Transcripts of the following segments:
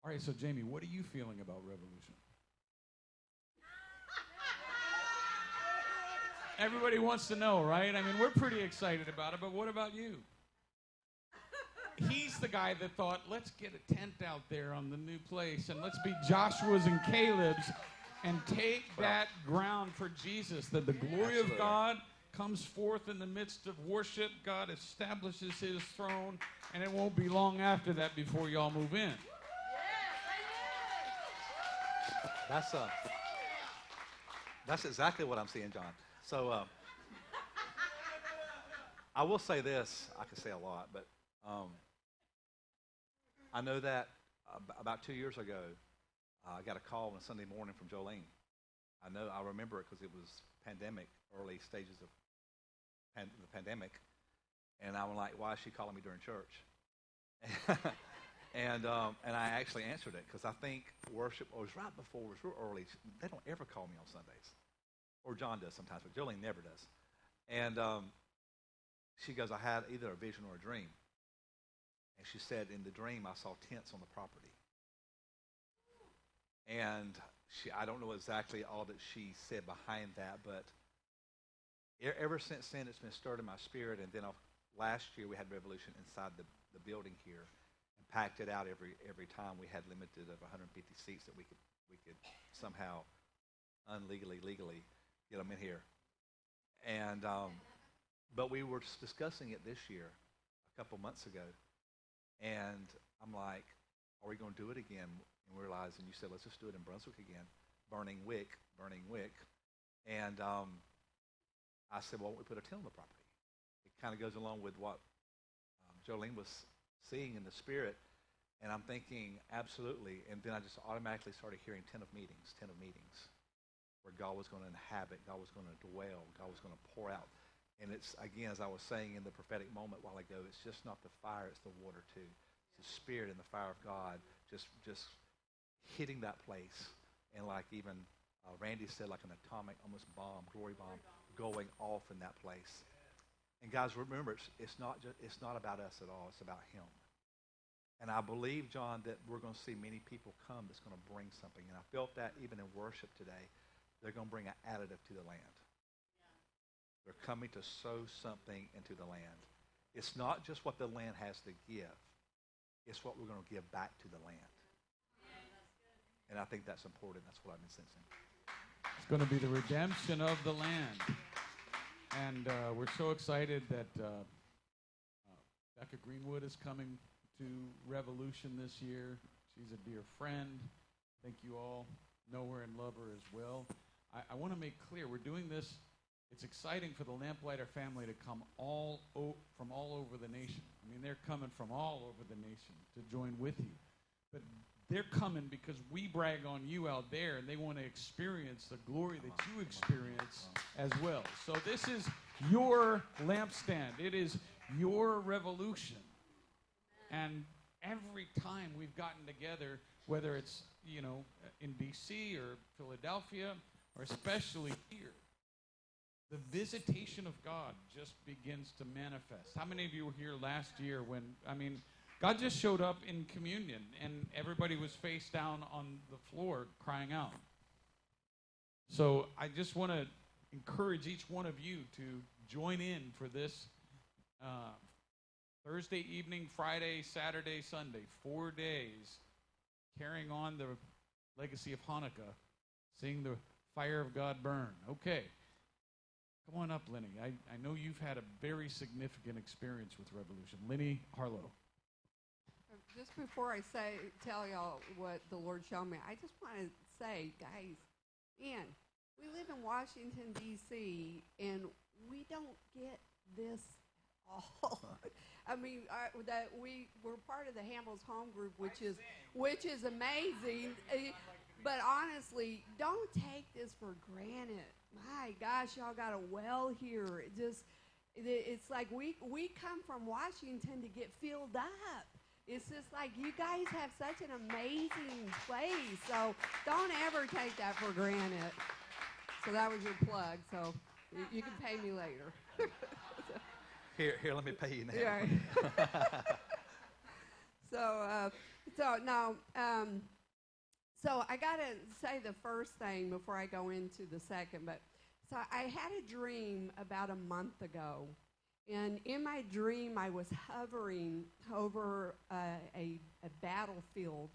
All right, so Jamie, what are you feeling about Revolution? Everybody wants to know, right? I mean, we're pretty excited about it, but what about you? He's the guy that thought, let's get a tent out there on the new place and let's be Joshua's and Caleb's and take that ground for Jesus, that the glory of God comes forth in the midst of worship. God establishes his throne, and it won't be long after that before y'all move in. That's exactly what I'm seeing, John. So I will say this. I could say a lot, but I know that about 2 years ago, I got a call on a Sunday morning from Jolene. I remember it because it was early stages of the pandemic, and I'm like, why is she calling me during church? and I actually answered it because I think worship was right before, it was real early. They don't ever call me on Sundays, or John does sometimes, but Jolene never does. And she goes, I had either a vision or a dream. And she said, in the dream, I saw tents on the property. And I don't know exactly all that she said behind that, but ever since then, it's been stirred in my spirit. And then last year, we had Revolution inside the building here and packed it out every time. We had limited of 150 seats that we could somehow legally get them in here. And but we were discussing it this year, a couple months ago, and I'm like, are we going to do it again? And we realized, and you said, let's just do it in Brunswick again, burning wick. And I said, well, why don't we put a tent on the property? It kind of goes along with what Jolene was seeing in the spirit, and I'm thinking, absolutely. And then I just automatically started hearing 10 of meetings, where God was going to inhabit, God was going to dwell, God was going to pour out. And it's, again, as I was saying in the prophetic moment a while ago, it's just not the fire, it's the water too. It's the spirit and the fire of God just hitting that place. And like even Randy said, like an atomic, almost bomb, glory bomb, going off in that place. And guys, remember, it's not about us at all. It's about him. And I believe, John, that we're going to see many people come that's going to bring something. And I felt that even in worship today, they're going to bring an additive to the land. They're coming to sow something into the land. It's not just what the land has to give. It's what we're going to give back to the land. And I think that's important. That's what I've been sensing. It's going to be the redemption of the land. And we're so excited that Becca Greenwood is coming to Revolution this year. She's a dear friend. I think you all know her and love her as well. I want to make clear, we're doing this. It's exciting for the Lamplighter family to come from all over the nation. I mean, they're coming from all over the nation to join with you. But they're coming because we brag on you out there, and they want to experience the glory that you experience as well. So this is your lampstand. It is your revolution. And every time we've gotten together, whether it's, in D.C. or Philadelphia, or especially here, the visitation of God just begins to manifest. How many of you were here last year when, God just showed up in communion and everybody was face down on the floor crying out. So I just want to encourage each one of you to join in for this Thursday evening, Friday, Saturday, Sunday, 4 days, carrying on the legacy of Hanukkah, seeing the fire of God burn. Okay. Come on up, Lenny. I know you've had a very significant experience with Revolution. Lenny Harlow. Just before I tell y'all what the Lord showed me, I just want to say, guys, man, we live in Washington, D.C., and we don't get this at all. We're part of the Hamill's Home Group, which is amazing. But honestly, don't take this for granted. My gosh, y'all got a well here. It's like we come from Washington to get filled up. It's just like you guys have such an amazing place. So don't ever take that for granted. So that was your plug. So you can pay me later. Here, let me pay you now. Yeah. So, So now, so I got to say the first thing before I go into the second. But so I had a dream about a month ago, and in my dream I was hovering over a battlefield,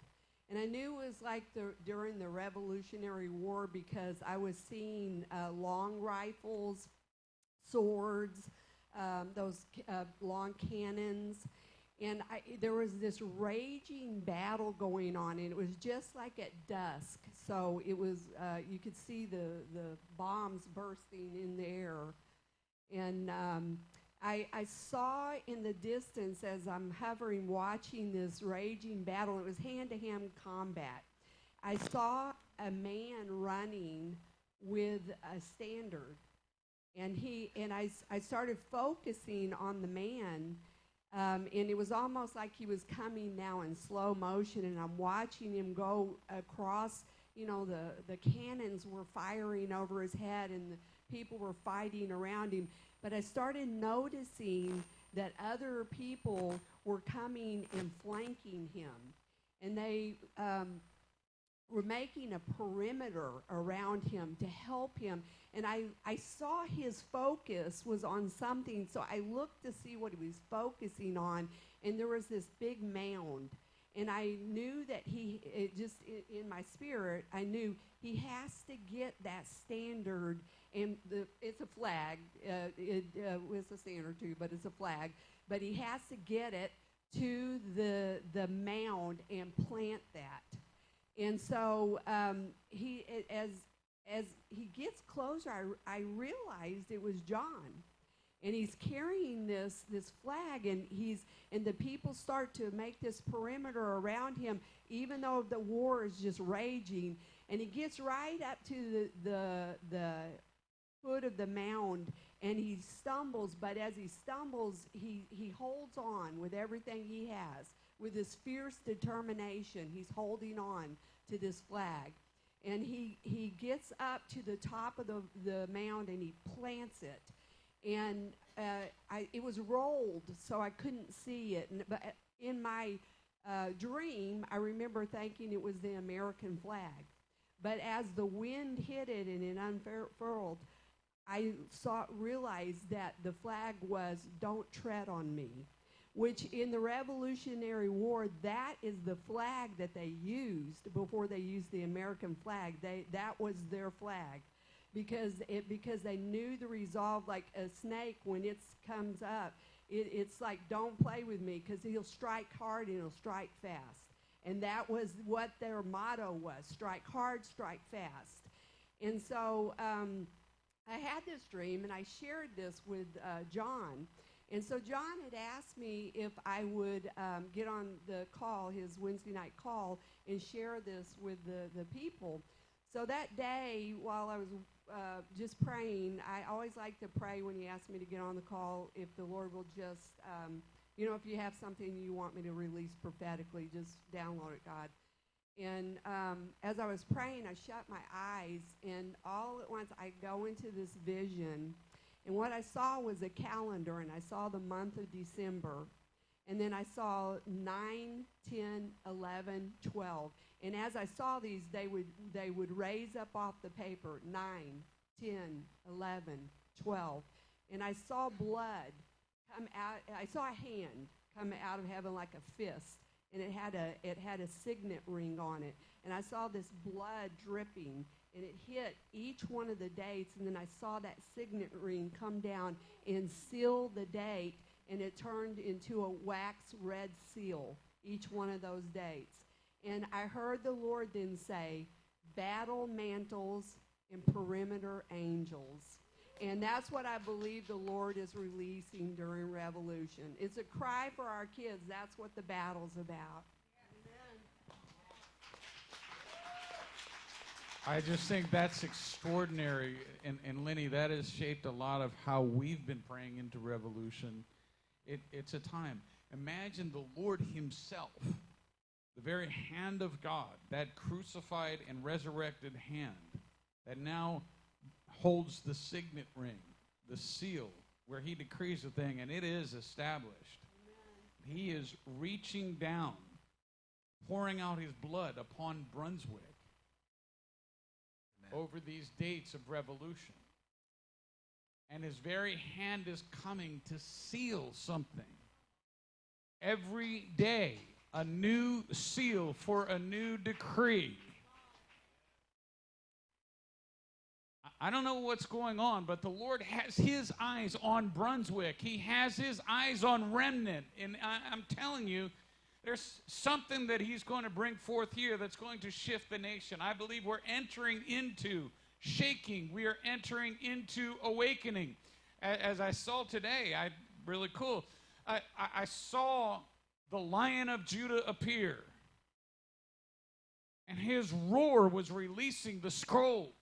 and I knew it was like during the Revolutionary War because I was seeing long rifles, swords, those long cannons. And there was this raging battle going on, and it was just like at dusk. So it was, you could see the bombs bursting in the air. And I saw in the distance as I'm hovering, watching this raging battle. It was hand-to-hand combat. I saw a man running with a standard. And I started focusing on the man. And it was almost like he was coming now in slow motion, and I'm watching him go across, the cannons were firing over his head, and the people were fighting around him. But I started noticing that other people were coming and flanking him, and they were making a perimeter around him to help him. And I saw his focus was on something, so I looked to see what he was focusing on, and there was this big mound. And I knew that in my spirit, I knew he has to get that standard, and it's a flag. It's a standard too, but it's a flag. But he has to get it to the mound and plant that. And so as he gets closer, I realized it was John, and he's carrying this flag, and the people start to make this perimeter around him, even though the war is just raging. And he gets right up to the foot of the mound, and he stumbles. But as he stumbles, he holds on with everything he has, with this fierce determination. He's holding on to this flag. And he gets up to the top of the mound, and he plants it. And it was rolled, so I couldn't see it. But in my dream, I remember thinking it was the American flag. But as the wind hit it and it unfurled, I realized that the flag was "Don't tread on me," which in the Revolutionary War, that is the flag that they used before they used the American flag. That was their flag, because they knew the resolve. Like a snake, when it comes up, it's like, don't play with me, because he'll strike hard and he'll strike fast. And that was what their motto was: strike hard, strike fast. And so I had this dream, and I shared this with John. And so John had asked me if I would get on the call, his Wednesday night call, and share this with the people. So that day, while I was just praying, I always like to pray when he asks me to get on the call, if the Lord will just, if you have something you want me to release prophetically, just download it, God. And as I was praying, I shut my eyes, and all at once I go into this vision. And what I saw was a calendar, and I saw the month of December. And then I saw 9, 10, 11, 12. And as I saw these, they would raise up off the paper 9, 10, 11, 12. And I saw blood come out. I saw a hand come out of heaven like a fist, and it had a signet ring on it. And I saw this blood dripping, and it hit each one of the dates, and then I saw that signet ring come down and seal the date, and it turned into a wax red seal, each one of those dates. And I heard the Lord then say, battle mantles and perimeter angels. And that's what I believe the Lord is releasing during Revolution. It's a cry for our kids. That's what the battle's about. I just think that's extraordinary. And Lenny, that has shaped a lot of how we've been praying into Revolution. It's a time. Imagine the Lord himself, the very hand of God, that crucified and resurrected hand that now holds the signet ring, the seal, where he decrees a thing, and it is established. Amen. He is reaching down pouring out his blood upon Brunswick Amen. over these dates of revolution. And his very hand is coming to seal something. Every day, a new seal for a new decree. I don't know what's going on, but the Lord has his eyes on Brunswick. He has his eyes on Remnant. And I'm telling you, there's something that he's going to bring forth here that's going to shift the nation. I believe we're entering into shaking. We are entering into awakening. As I saw today, really cool. I saw the Lion of Judah appear. And his roar was releasing the scrolls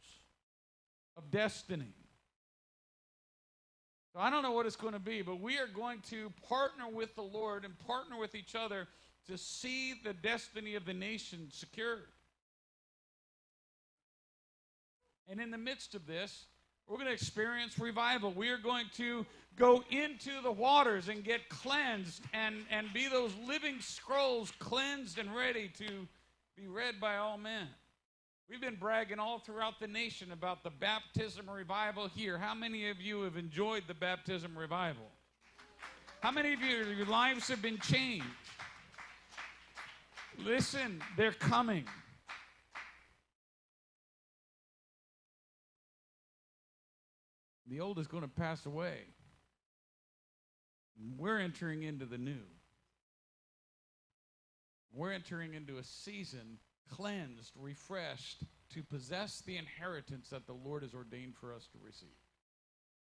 of destiny. So I don't know what it's going to be, but we are going to partner with the Lord and partner with each other to see the destiny of the nation secured. And in the midst of this, we're going to experience revival. We are going to go into the waters and get cleansed and be those living scrolls cleansed and ready to be read by all men. We've been bragging all throughout the nation about the baptism revival here. How many of you have enjoyed the baptism revival? How many of you, your lives have been changed? Listen, they're coming. The old is going to pass away. We're entering into the new. We're entering into a season cleansed, refreshed, to possess the inheritance that the Lord has ordained for us to receive.